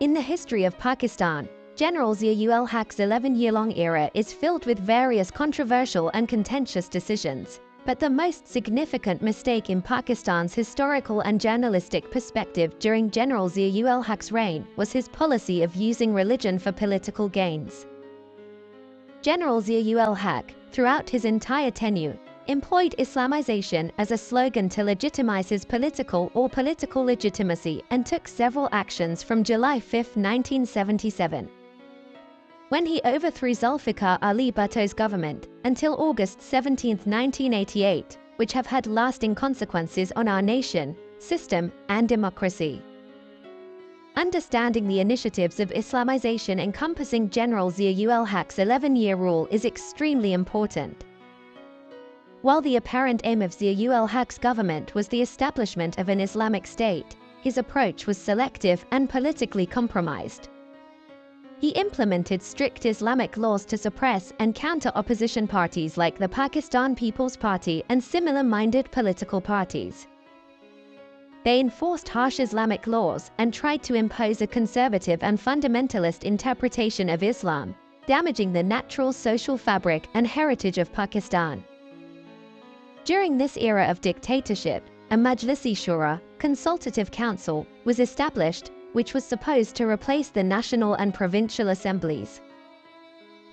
In the history of Pakistan, General ZIA-ul-Haq's 11-year-long era is filled with various controversial and contentious decisions, but the most significant mistake in Pakistan's historical and journalistic perspective during General ZIA-ul-Haq's reign was his policy of using religion for political gains. General ZIA-ul-Haq, throughout his entire tenure, employed Islamization as a slogan to legitimize his political legitimacy and took several actions from July 5, 1977, when he overthrew Zulfikar Ali Bhutto's government, until August 17, 1988, which have had lasting consequences on our nation, system, and democracy. Understanding the initiatives of Islamization encompassing General ZIA-ul-Haq's 11-year rule is extremely important. While the apparent aim of ZIA-ul-Haq's government was the establishment of an Islamic state, his approach was selective and politically compromised. He implemented strict Islamic laws to suppress and counter opposition parties like the Pakistan People's Party and similar-minded political parties. They enforced harsh Islamic laws and tried to impose a conservative and fundamentalist interpretation of Islam, damaging the natural social fabric and heritage of Pakistan. During this era of dictatorship, a Majlis-e-Shura, consultative council, was established, which was supposed to replace the national and provincial assemblies.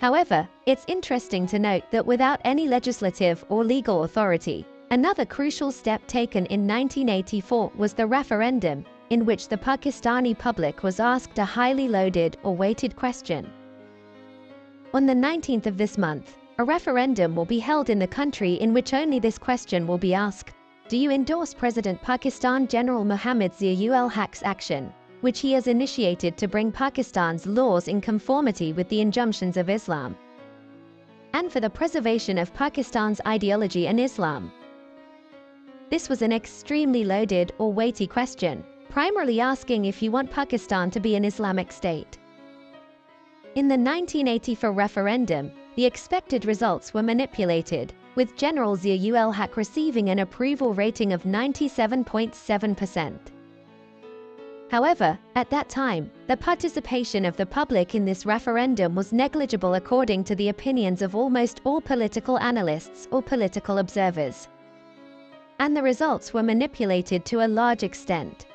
However, it's interesting to note that without any legislative or legal authority, another crucial step taken in 1984 was the referendum, in which the Pakistani public was asked a highly loaded or weighted question. On the 19th of this month, a referendum will be held in the country in which only this question will be asked: do you endorse President Pakistan General Muhammad ZIA-ul-Haq's action, which he has initiated to bring Pakistan's laws in conformity with the injunctions of Islam, and for the preservation of Pakistan's ideology and Islam? This was an extremely loaded or weighty question, primarily asking if you want Pakistan to be an Islamic state. In the 1984 referendum, the expected results were manipulated, with General ZIA-ul-Haq receiving an approval rating of 97.7%. However, at that time, the participation of the public in this referendum was negligible according to the opinions of almost all political analysts or political observers, and the results were manipulated to a large extent.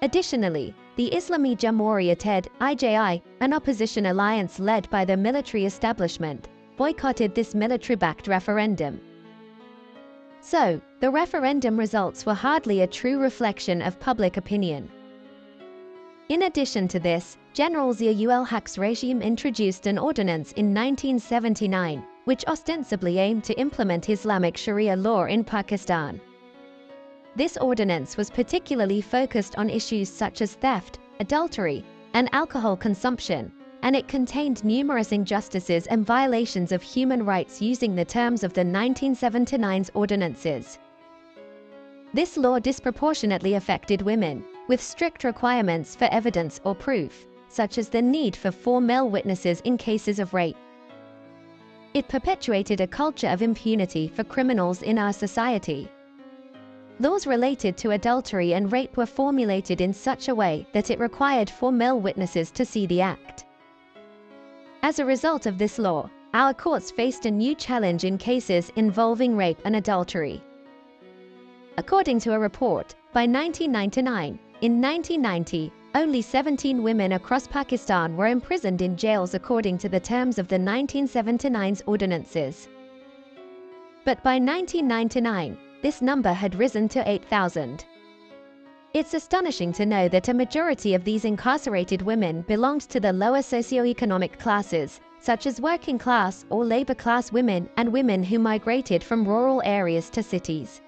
Additionally, the Islami Jamhuriyat (IJI), an opposition alliance led by the military establishment, boycotted this military-backed referendum. So, the referendum results were hardly a true reflection of public opinion. In addition to this, General ZIA-ul-Haq's regime introduced an ordinance in 1979, which ostensibly aimed to implement Islamic Sharia law in Pakistan. This ordinance was particularly focused on issues such as theft, adultery, and alcohol consumption, and it contained numerous injustices and violations of human rights using the terms of the 1979's ordinances. This law disproportionately affected women, with strict requirements for evidence or proof, such as the need for 4 male witnesses in cases of rape. It perpetuated a culture of impunity for criminals in our society. Laws related to adultery and rape were formulated in such a way that it required 4 male witnesses to see the act. As a result of this law, our courts faced a new challenge in cases involving rape and adultery. According to a report, by 1999, in 1990, only 17 women across Pakistan were imprisoned in jails according to the terms of the 1979's ordinances. But by 1999, this number had risen to 8,000. It's astonishing to know that a majority of these incarcerated women belonged to the lower socioeconomic classes, such as working class or labor class women and women who migrated from rural areas to cities.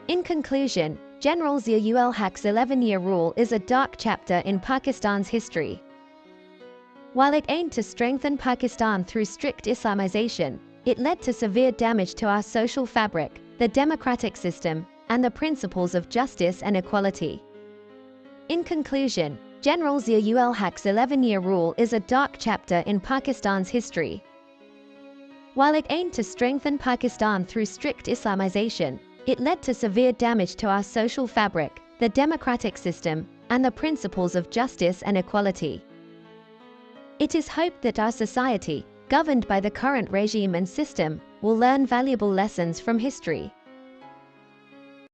In conclusion, General ZIA-ul-Haq's 11-year rule is a dark chapter in Pakistan's history. While it aimed to strengthen Pakistan through strict Islamization, it led to severe damage to our social fabric, the democratic system, and the principles of justice and equality. In conclusion, General ZIA-ul-Haq's 11-year rule is a dark chapter in Pakistan's history. While it aimed to strengthen Pakistan through strict Islamization, it led to severe damage to our social fabric, the democratic system, and the principles of justice and equality. It is hoped that our society, governed by the current regime and system, will learn valuable lessons from history.